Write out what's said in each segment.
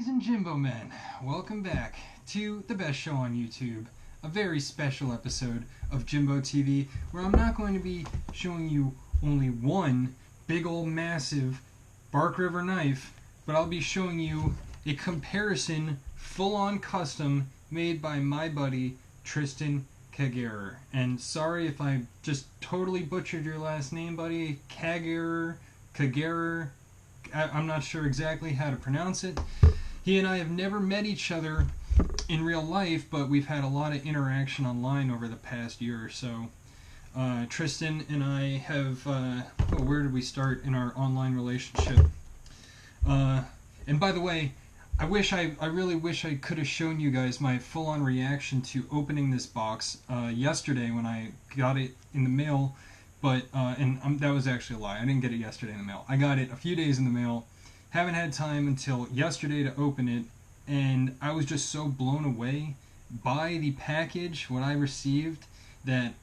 Ladies and Jimbo men, welcome back to the best show on YouTube, a very special episode of Jimbo TV, where I'm not going to be showing you only one big old massive Bark River knife, but I'll be showing you a comparison full-on custom made by my buddy Tristan Kagerer. And sorry if I just totally butchered your last name, buddy. Kagerer. I'm not sure exactly how to pronounce it. He and I have never met each other in real life, but we've had a lot of interaction online over the past year or so. Tristan and I have, where did we start in our online relationship? And by the way, I really wish I could have shown you guys my full-on reaction to opening this box yesterday when I got it in the mail. But, that was actually a lie. I didn't get it yesterday in the mail. I got it a few days in the mail. Haven't had time until yesterday to open it. And I was just so blown away by the package, what I received, that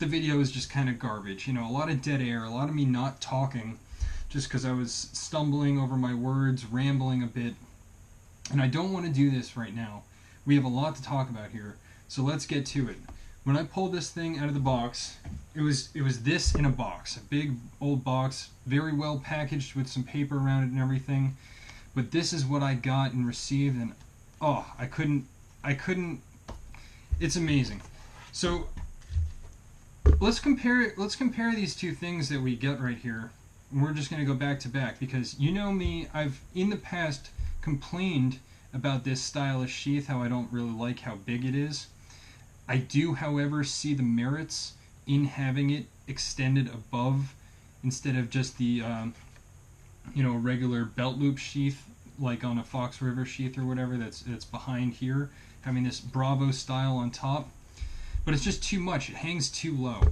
the video is just kind of garbage. You know, a lot of dead air, a lot of me not talking, just because I was stumbling over my words, rambling a bit. And I don't want to do this right now. We have a lot to talk about here. So let's get to it. When I pulled this thing out of the box, it was this in a box, a big old box, very well packaged with some paper around it and everything. But this is what I got and received, and oh, I couldn't. It's amazing. So let's compare these two things that we get right here. And we're just going to go back to back because you know me. I've in the past complained about this stylish sheath, how I don't really like how big it is. I do, however, see the merits in having it extended above instead of just the, regular belt loop sheath like on a Fox River sheath or whatever that's behind here, having this Bravo style on top. But it's just too much. It hangs too low.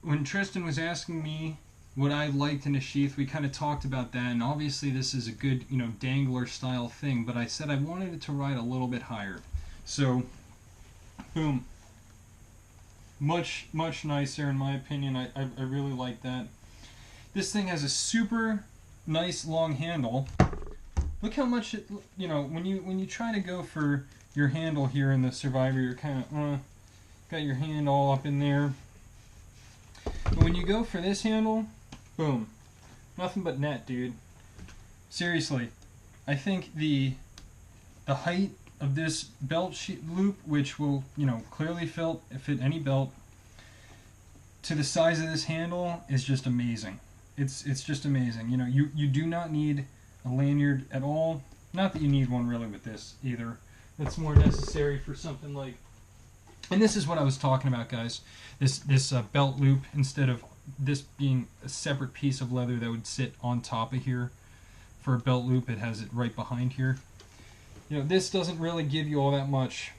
When Tristan was asking me what I liked in a sheath, we kind of talked about that, and obviously this is a good, dangler style thing, but I said I wanted it to ride a little bit higher. So boom. Much nicer in my opinion. I really like that. This thing has a super nice long handle. Look how much it, when you try to go for your handle here in the Survivor, you're kind of got your hand all up in there. But when you go for this handle, boom. Nothing but net, dude. Seriously. I think the height of this belt loop, which will, clearly fit any belt, to the size of this handle is just amazing. It's just amazing. You do not need a lanyard at all. Not that you need one really with this either. That's more necessary for something like, and this is what I was talking about, guys. This belt loop, instead of this being a separate piece of leather that would sit on top of here for a belt loop, it has it right behind here. This doesn't really give you all that much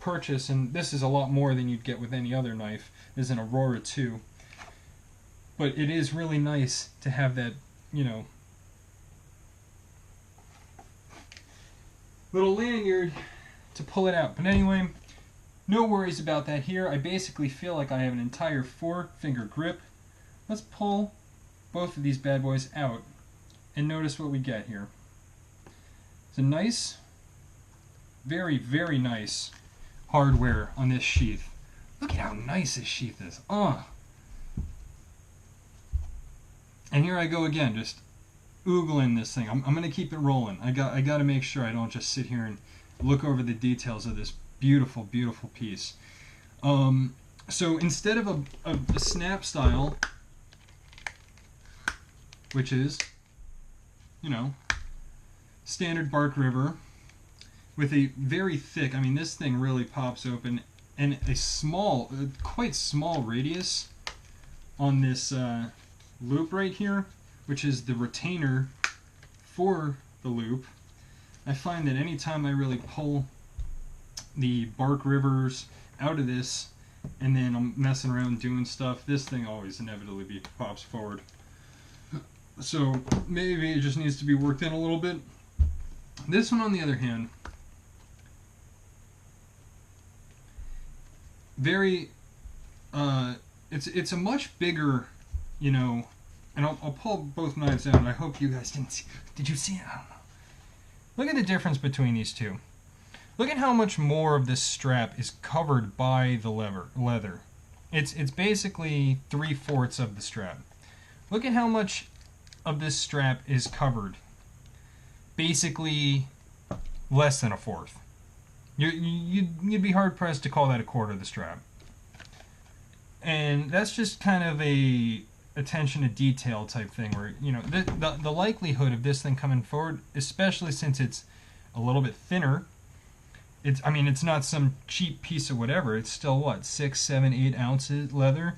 purchase, and this is a lot more than you'd get with any other knife. There's an Aurora too. But it is really nice to have that, little lanyard to pull it out. But anyway, no worries about that here. I basically feel like I have an entire 4-finger grip. Let's pull both of these bad boys out and notice what we get here. It's a nice, very, very nice hardware on this sheath. Look at how nice this sheath is. And here I go again, just oogling this thing. I'm going to keep it rolling. I got to make sure I don't just sit here and look over the details of this beautiful, beautiful piece. So instead of a snap style, which is, standard Bark River, with a very thick, this thing really pops open, and a small, quite small radius on this loop right here, which is the retainer for the loop. I find that anytime I really pull the Bark Rivers out of this, and then I'm messing around doing stuff, this thing always inevitably pops forward. So maybe it just needs to be worked in a little bit. This one, on the other hand, very, it's a much bigger, and I'll pull both knives out, and I hope you guys didn't see. Did you see it? I don't know. Look at the difference between these two. Look at how much more of this strap is covered by the leather. It's basically 3/4 of the strap. Look at how much of this strap is covered. Basically less than 1/4. You'd be hard pressed to call that 1/4 of the strap. And that's just kind of a attention to detail type thing where, you know, the likelihood of this thing coming forward, especially since it's a little bit thinner, it's not some cheap piece of whatever. It's still what, 6, 7, 8 ounces leather,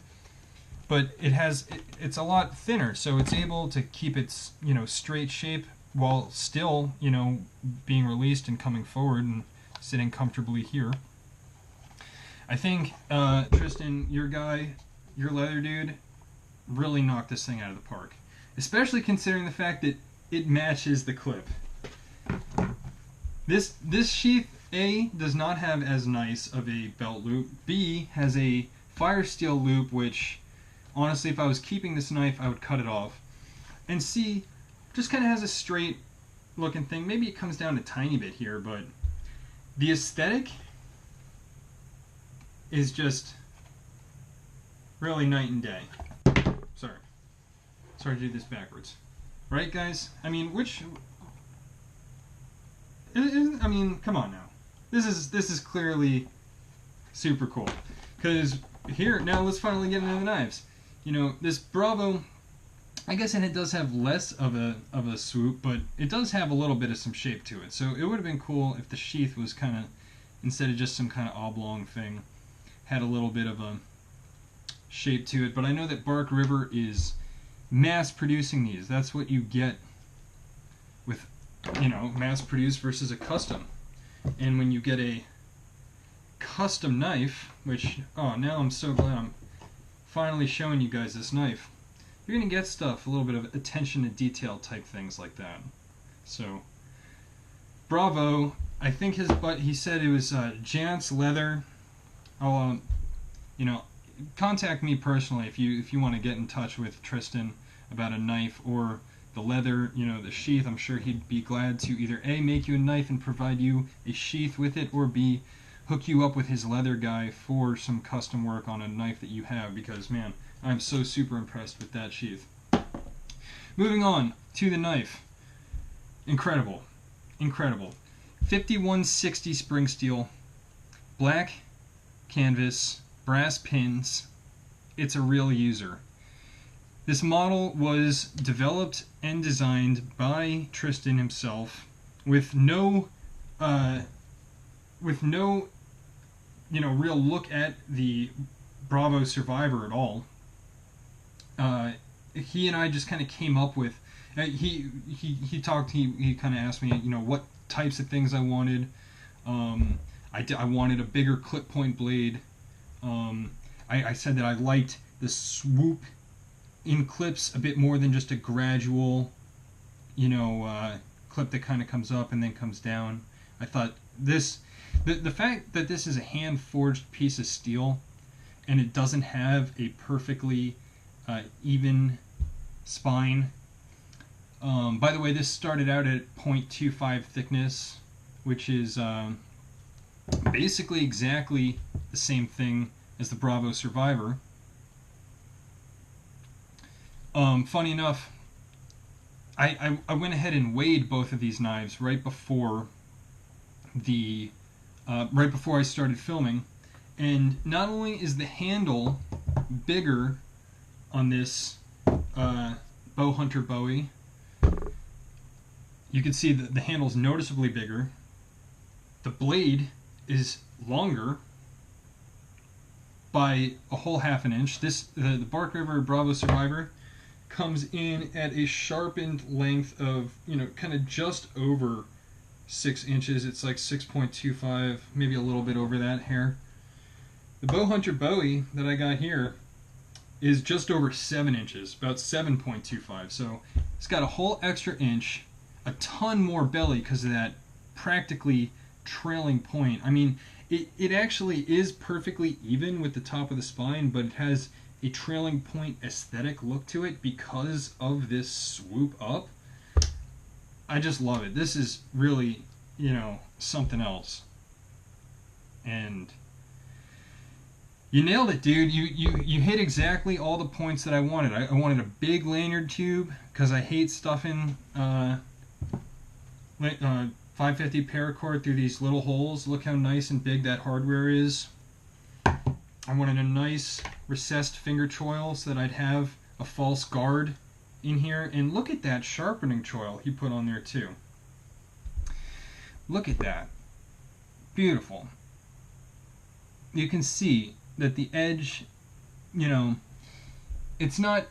but it's a lot thinner, so it's able to keep its, you know, straight shape while still, you know, being released and coming forward and sitting comfortably here. I think Tristan, your leather dude, really knocked this thing out of the park, especially considering the fact that it matches the clip. This sheath, A, does not have as nice of a belt loop. B, has a fire steel loop, which honestly, if I was keeping this knife, I would cut it off. And C, just kind of has a straight looking thing. Maybe it comes down a tiny bit here, but the aesthetic is just really night and day. Sorry to do this backwards. Right, guys? I mean, come on now. This is clearly super cool. Because here, now let's finally get into the knives. You know, this Bravo, I guess it does have less of a swoop, but it does have a little bit of some shape to it. So it would have been cool if the sheath was kind of, instead of just some kind of oblong thing, had a little bit of a shape to it. But I know that Bark River is mass producing these. That's what you get with, you know, mass produced versus a custom. And when you get a custom knife, which, oh, now I'm so glad I'm finally showing you guys this knife, you're gonna get stuff, a little bit of attention to detail type things like that. So Bravo, I think he said it was Jantz leather. I'll you know, contact me personally if you want to get in touch with Tristan about a knife or the leather, you know, the sheath. I'm sure he'd be glad to either A, make you a knife and provide you a sheath with it, or B, hook you up with his leather guy for some custom work on a knife that you have, because, man, I'm so super impressed with that sheath. Moving on to the knife. Incredible. 5160 spring steel, black canvas, brass pins. It's a real user. This model was developed and designed by Tristan himself with no you know, real look at the Bravo Survivor at all. He and I just kind of came up with, he kind of asked me, you know, what types of things I wanted. I wanted a bigger clip point blade. I said that I liked the swoop in clips a bit more than just a gradual, you know, clip that kind of comes up and then comes down. I thought the fact that this is a hand forged piece of steel and it doesn't have a perfectly even spine. By the way, this started out at 0.25 thickness, which is basically exactly the same thing as the Bravo Survivor. Funny enough, I went ahead and weighed both of these knives right before I started filming, and not only is the handle bigger on this Bowhunter Bowie, you can see that the handle's noticeably bigger. The blade is longer by a whole half an inch. The Bark River Bravo Survivor comes in at a sharpened length of, you know, kind of just over 6 inches. It's like 6.25, maybe a little bit over that hair. The Bowhunter Bowie that I got here is just over 7 inches, about 7.25. So it's got a whole extra inch, a ton more belly because of that practically trailing point. I mean, it actually is perfectly even with the top of the spine, but it has a trailing point aesthetic look to it because of this swoop up. I just love it. This is really, you know, something else. And you nailed it, dude. You hit exactly all the points that I wanted. I wanted a big lanyard tube because I hate stuffing 550 paracord through these little holes. Look how nice and big that hardware is. I wanted a nice recessed finger choil so that I'd have a false guard in here. And look at that sharpening choil he put on there too. Look at that. Beautiful. You can see that the edge, you know, it's not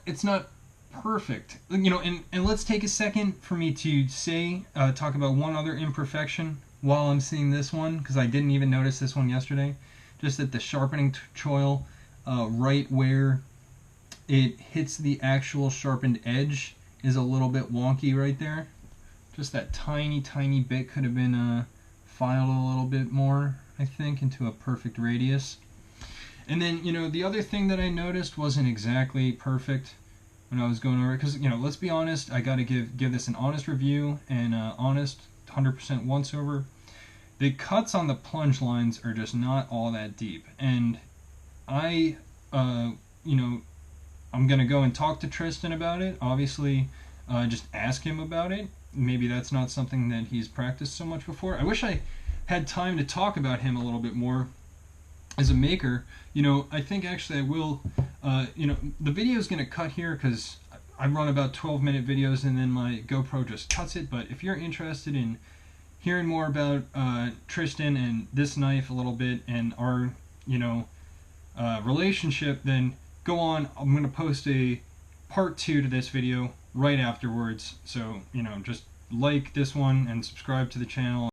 perfect. You know, and let's take a second for me to say, talk about one other imperfection while I'm seeing this one, because I didn't even notice this one yesterday. Just that the sharpening choil, right where it hits the actual sharpened edge, is a little bit wonky right there. Just that tiny bit could have been filed a little bit more, I think, into a perfect radius. And then, you know, the other thing that I noticed wasn't exactly perfect when I was going over it, because, you know, let's be honest, I got to give this an honest review and honest 100% once over. The cuts on the plunge lines are just not all that deep, and I, you know, I'm gonna go and talk to Tristan about it. Obviously, just ask him about it. Maybe that's not something that he's practiced so much before. I wish I had time to talk about him a little bit more as a maker. You know, I think actually I will. You know, the video is gonna cut here because I run about 12-minute videos and then my GoPro just cuts it. But if you're interested in hearing more about Tristan and this knife a little bit and our, you know, relationship, then go on. I'm going to post a part 2 to this video right afterwards. So, you know, just like this one and subscribe to the channel.